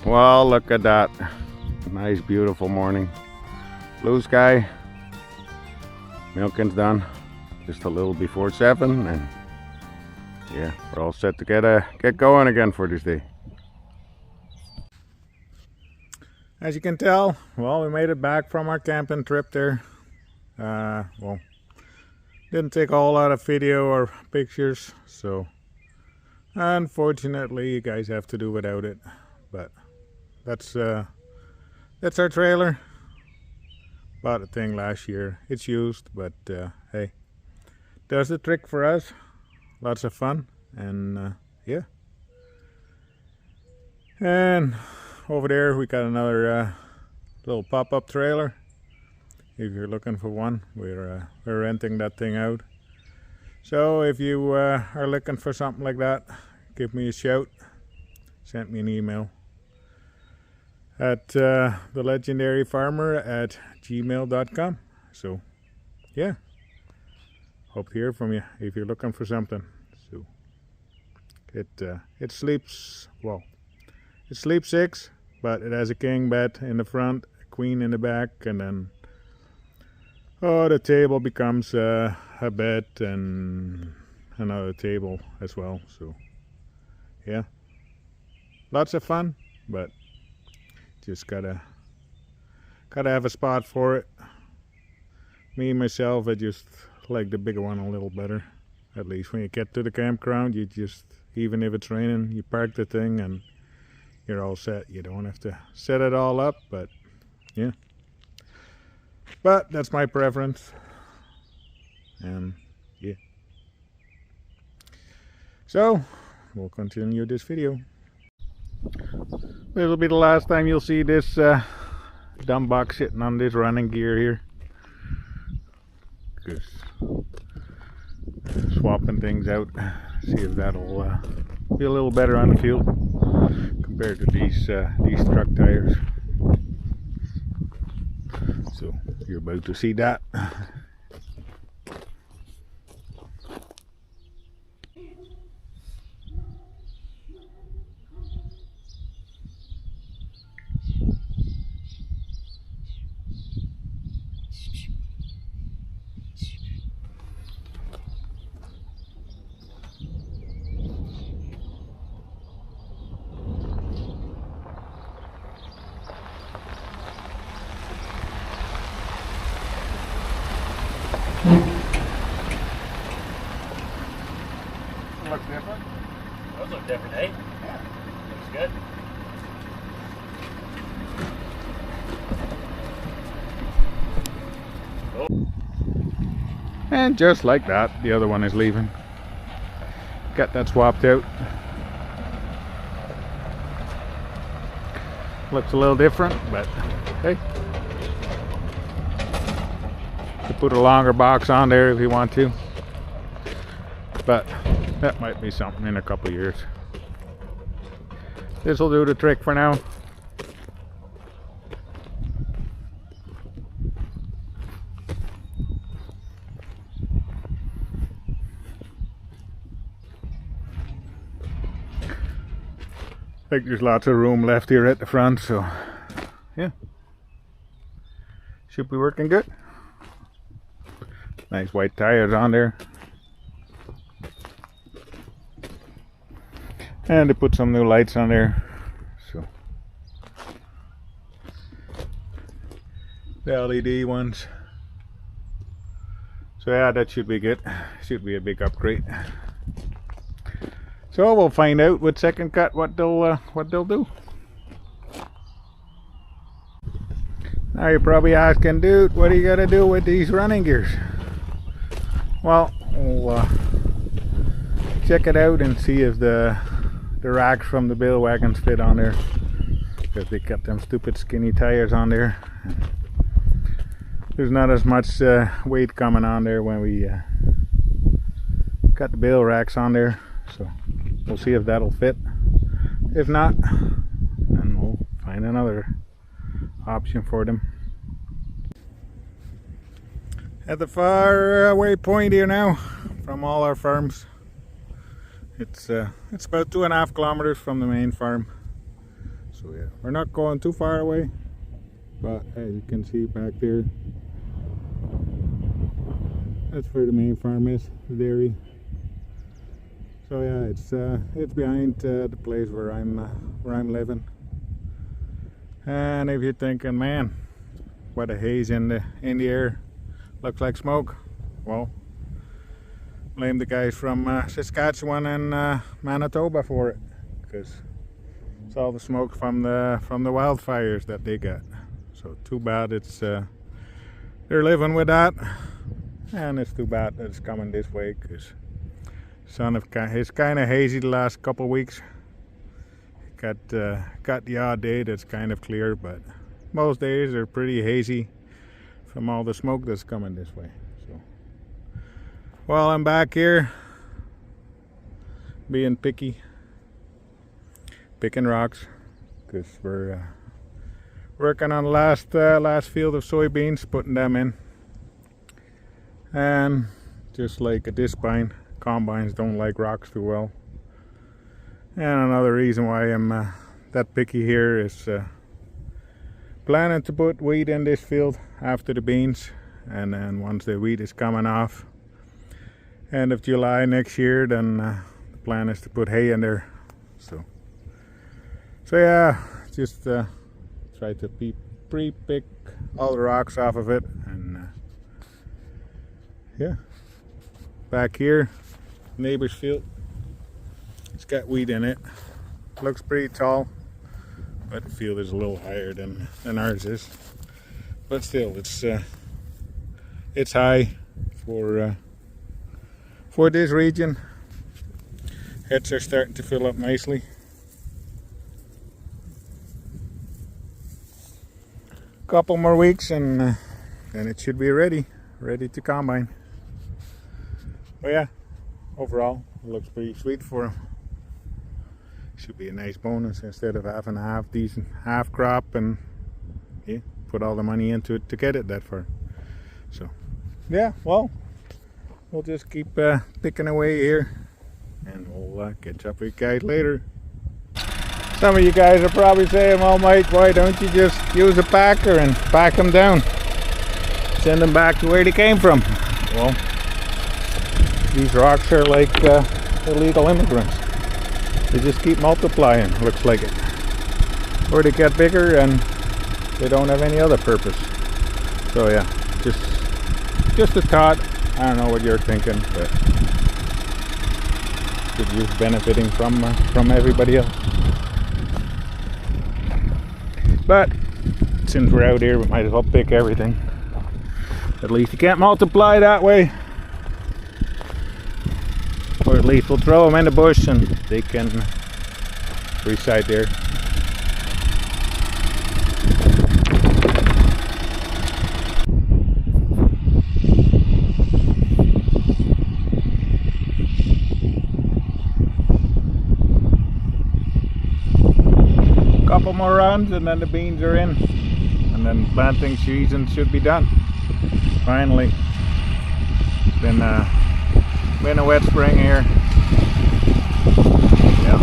Well, look at that. Nice, beautiful morning. Blue sky. Milking's done. Just a little before 7, and yeah, we're all set to get going again for this day. As you can tell, well, we made it back from our camping trip there. Well, didn't take a whole lot of video or pictures, so unfortunately you guys have to do without it. But that's our trailer. Bought a thing last year. It's used, but hey, does the trick for us. Lots of fun, and yeah. And over there we got another little pop-up trailer. If you're looking for one, we're renting that thing out. So if you are looking for something like that, give me a shout. Send me an email at thelegendaryfarmer@gmail.com. So yeah, hope to hear from you if you're looking for something. So it sleeps, well, it sleeps 6, but it has a king bed in the front, a queen in the back, and then the table becomes a bed and another table as well. So yeah, lots of fun, but just gotta have a spot for it. Me myself, I just like the bigger one a little better. At least when you get to the campground, you just, even if it's raining, you park the thing and you're all set. You don't have to set it all up, but yeah. But that's my preference, and yeah. So we'll continue this video. This will be the last time you'll see this dumb box sitting on this running gear here. Just swapping things out, see if that'll be a little better on the field compared to these truck tires. So you're about to see that. Look different? Those look different, eh? Yeah. Looks good. And just like that, the other one is leaving. Got that swapped out. Looks a little different, but hey. You put a longer box on there if you want to. But that might be something in a couple of years. This will do the trick for now. I think there's lots of room left here at the front, so yeah, should be working good. Nice white tires on there. And they put some new lights on there, so the LED ones. So yeah, that should be good. Should be a big upgrade. So we'll find out with Second Cut what they'll do. Now you're probably asking, dude, what are you gonna do with these running gears? Well, we'll check it out and see if the racks from the bale wagons fit on there, because they got them stupid skinny tires on there. There's not as much weight coming on there when we got the bale racks on there, so we'll see if that'll fit. If not, then we'll find another option for them. At the far away point here now from all our farms. It's about 2.5 kilometers from the main farm. So yeah, we're not going too far away, but as you can see back there, that's where the main farm is, the dairy. So yeah, it's behind the place where I'm living. And if you're thinking, man, what a haze in the air, looks like smoke. Well, blame the guys from Saskatchewan and Manitoba for it, because it's all the smoke from the wildfires that they got. So too bad it's they're living with that, and it's too bad that it's coming this way, because it's kind of hazy the last couple of weeks. Got the odd day that's kind of clear, but most days are pretty hazy from all the smoke that's coming this way. So, well, I'm back here being picky, picking rocks, because we're working on the last field of soybeans, putting them in. And just like at this point, combines don't like rocks too well. And another reason why I'm that picky here is planning to put wheat in this field after the beans, and then once the wheat is coming off end of July next year, then the plan is to put hay in there. So yeah, just try to pre-pick all the rocks off of it. And yeah, back here, neighbor's field, it's got wheat in it. Looks pretty tall, but the field is a little higher than ours is. But still, it's high for this region. Heads are starting to fill up nicely. Couple more weeks and then it should be ready to combine. But yeah, overall it looks pretty sweet for them. Should be a nice bonus instead of having a half decent half crop and yeah, put all the money into it to get it that far. So yeah, well, we'll just keep picking away here, and we'll catch up with you guys later. Some of you guys are probably saying, well, Mike, why don't you just use a packer and pack them down, send them back to where they came from? Well, these rocks are like illegal immigrants. They just keep multiplying, looks like it. Or they get bigger and they don't have any other purpose. So yeah, just a thought. I don't know what you're thinking, but could use benefiting from everybody else. But since we're out here, we might as well pick everything. At least you can't multiply that way. Or at least we'll throw them in the bush and they can reside there. Couple more rounds and then the beans are in, and then planting season should be done. Finally, it's been a wet spring here. Yeah.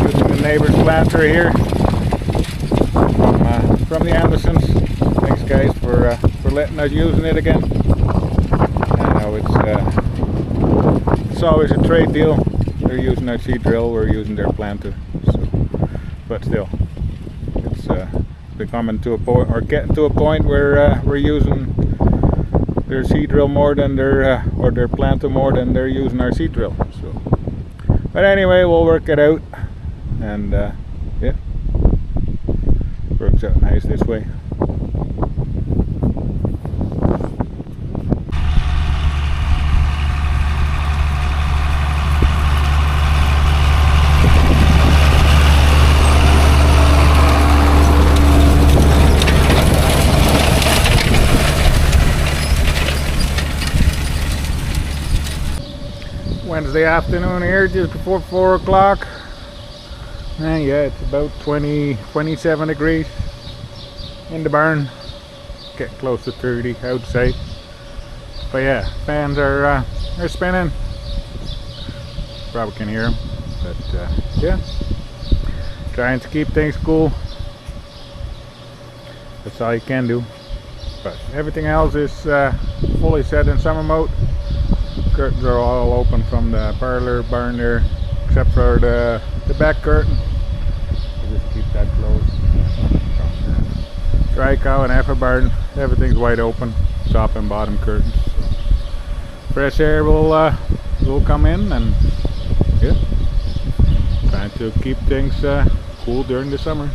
Using the neighbor's planter here from the Andersons. Thanks guys for letting us using it again. I know it's always a trade deal. They're using our seed drill, we're using their planter. So, but still, it's becoming to a point, or getting to a point where we're using their seed drill more than their planter more than they're using our seed drill. So, but anyway, we'll work it out, and yeah, works out nice this way. Wednesday afternoon here, just before 4 o'clock. And yeah, it's about 27 degrees in the barn. Get close to 30 outside. But yeah, fans are spinning. Probably can hear them. But yeah, trying to keep things cool. That's all you can do. But everything else is fully set in summer mode. Curtains are all open from the parlor barn there, except for the back curtain. I'll just keep that closed. Dry cow and heifer barn, everything's wide open, top and bottom curtains. Fresh air will come in, and yeah, trying to keep things cool during the summer.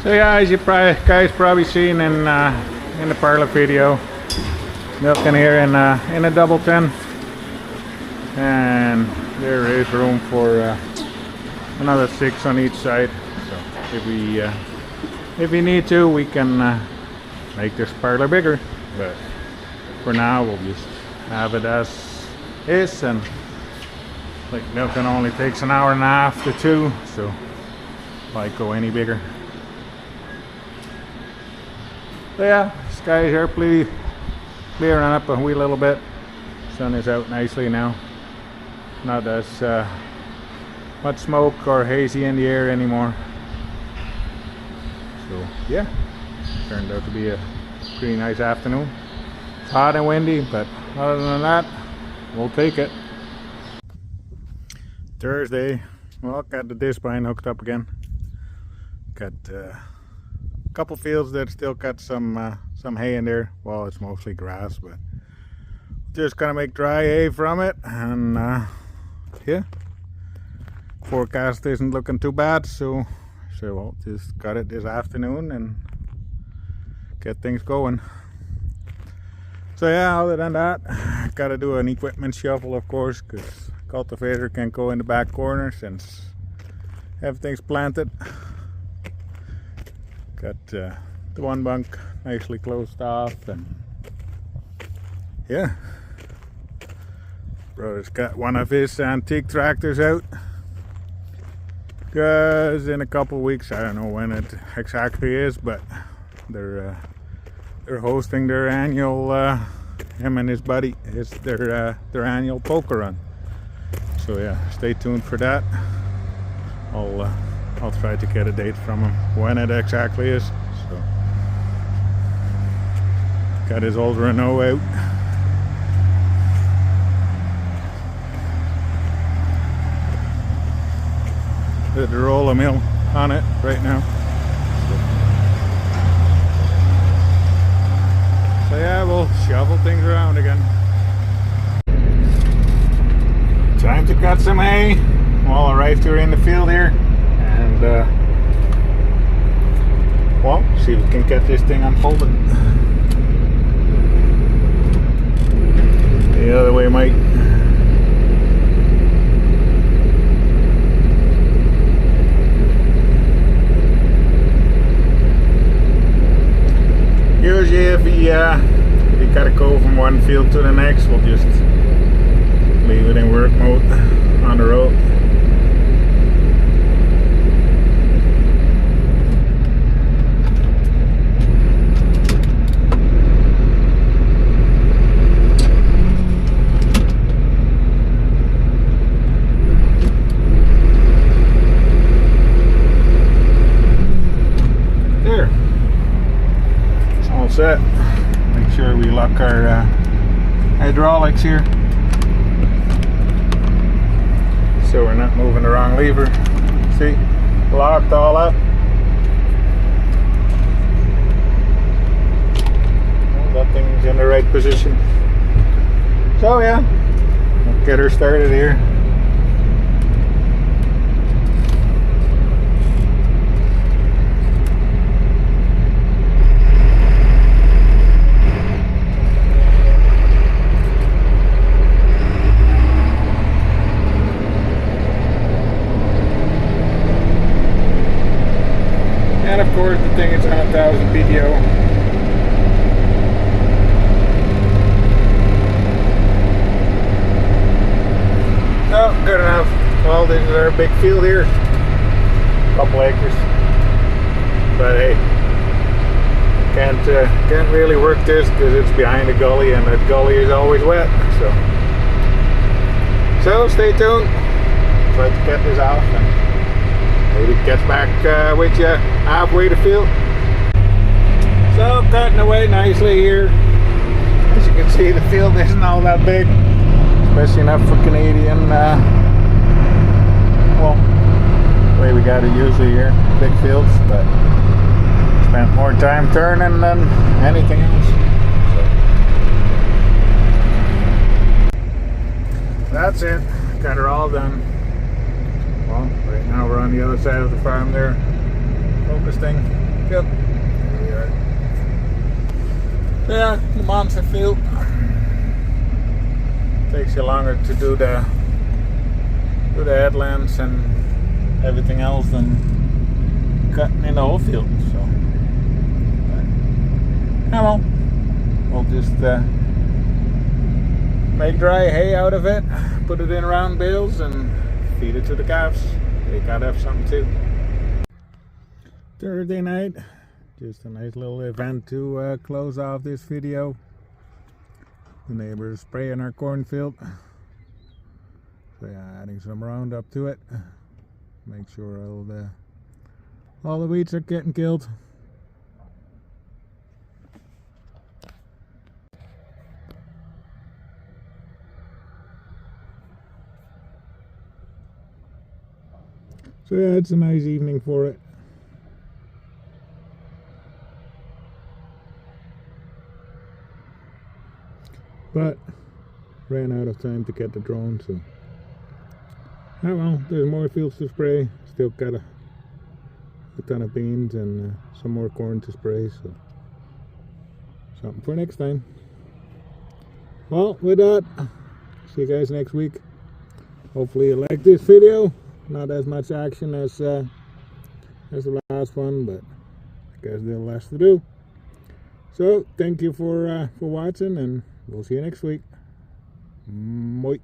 So guys, guys probably seen in the parlor video, milking here in a double 10, and there is room for another 6 on each side. So if we need to, we can make this parlor bigger, but for now we'll just have it as is. And like milking only takes an hour and a half to 2, so why go any bigger? So yeah, sky here clearing up a wee little bit. Sun is out nicely now. Not as much smoke or hazy in the air anymore. So yeah, turned out to be a pretty nice afternoon. hot and windy, but other than that, we'll take it. Thursday, well, got the disc vine hooked up again. Got a couple fields that still got some hay in there. Well, it's mostly grass, but just gonna make dry hay from it, and yeah, forecast isn't looking too bad, so we'll just got it this afternoon and get things going. So yeah, other than that, gotta do an equipment shuffle, of course, because cultivator can go in the back corner since everything's planted. Got the one bunk nicely closed off, and yeah, brother's got one of his antique tractors out, because in a couple weeks, I don't know when it exactly is, but they're hosting their annual, him and his buddy, it's their annual poker run. So yeah, stay tuned for that. I'll try to get a date from him when it exactly is. So got his old Renault out. The roller mill on it right now. So yeah, we'll shovel things around again. Time to cut some hay. All arrived here in the field here, and well, see if we can get this thing unfolded. The other way, Mike. Usually if you gotta go from one field to the next, we'll just leave it in work mode on the road. There. It's all set. Make sure we lock our hydraulics here, so we're not moving the wrong lever. See, locked all up. Well, that thing's in the right position. So yeah, we'll get her started here. And of course the thing is on 1000 PTO. Oh, good enough. Well, this is our big field here. Couple acres. But hey, can't really work this because it's behind a gully, and that gully is always wet. So stay tuned. Try to get this off, and maybe it gets back with you halfway the field. So cutting away nicely here. As you can see, the field isn't all that big, especially enough for Canadian, well, the way we got it usually here, big fields, but spent more time turning than anything else. So that's it. Got her all done. Well, right now we're on the other side of the farm there. Focus thing. Yep. There we are. Yeah, the monster field. Takes you longer to do the headlands and everything else than cutting in the whole field. So, but, well, we'll just make dry hay out of it, put it in round bales, and feed it to the calves. They gotta have something too. Thursday night, just a nice little event to close off this video. The neighbors spraying our cornfield. So yeah, adding some Roundup to it. Make sure all the weeds are getting killed. So yeah, it's a nice evening for it. But ran out of time to get the drone, so oh well, there's more fields to spray. Still got a ton of beans and some more corn to spray, so something for next time. Well, with that, see you guys next week. Hopefully you like this video. Not as much action as the last one, but I guess there's less to do. So thank you for watching, and we'll see you next week. Bye.